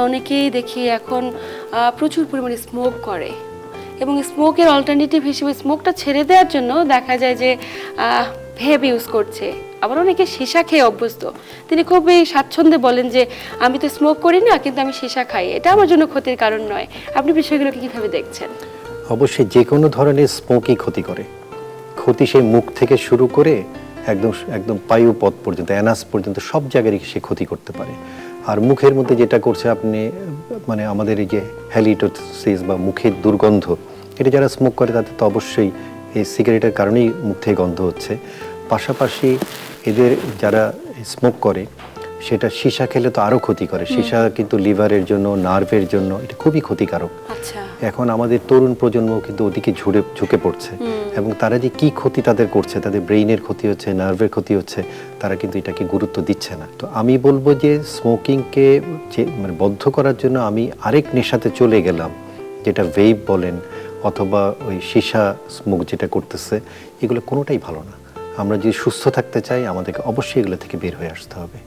অনেকেই দেখি এখন প্রচুর পরিমাণে স্মোক করে এবং স্মোকের অল্টারনেটিভ হিসেবে স্মোকটা ছেড়ে দেওয়ার জন্য দেখা যায় যে ভেপ ইউজ করছে, আবার অনেকে সীসা খেয়ে অভ্যস্ত। তিনি খুবই স্বাচ্ছন্দ্যে বলেন যে আমি তো স্মোক করি না, কিন্তু আমি সীসা খাই, এটা আমার জন্য ক্ষতির কারণ নয়। আপনি বিষয়গুলোকে কিভাবে দেখছেন? অবশ্যই যে কোনো ধরনের স্মোকই ক্ষতি করে। ক্ষতি সেই মুখ থেকে শুরু করে একদম একদম পায়ু পথ পর্যন্ত, অ্যানাস পর্যন্ত সব জায়গায় সে ক্ষতি করতে পারে। আর মুখের মধ্যে যেটা করছে আপনি, মানে আমাদের এই যে হ্যালিটোসিস বা মুখের দুর্গন্ধ, এটা যারা স্মোক করে তাদের তো অবশ্যই এই সিগারেটের কারণেই মুখ থেকে গন্ধ হচ্ছে। পাশাপাশি এদের যারা স্মোক করে সেটা সীসা খেলে তো আরও ক্ষতি করে। সীসা কিন্তু লিভারের জন্য, নার্ভের জন্য এটা খুবই ক্ষতিকারক। আচ্ছা, এখন আমাদের তরুণ প্রজন্ম কিন্তু ওদিকে ঝুঁকে পড়ছে এবং তারা যে কি ক্ষতি তাদের করছে, তাদের ব্রেইনের ক্ষতি হচ্ছে, নার্ভের ক্ষতি হচ্ছে, তারা কিন্তু এটাকে গুরুত্ব দিচ্ছে না। তো আমি বলবো যে স্মোকিংকে যে মানে বদ্ধ করার জন্য আমি আরেক নেশাতে চলে গেলাম, যেটা ভেইপ বলেন অথবা ওই সীসা স্মোক যেটা করতেছে, এগুলো কোনোটাই ভালো না। আমরা যদি সুস্থ থাকতে চাই আমাদেরকে অবশ্যই এগুলো থেকে বের হয়ে আসতে হবে।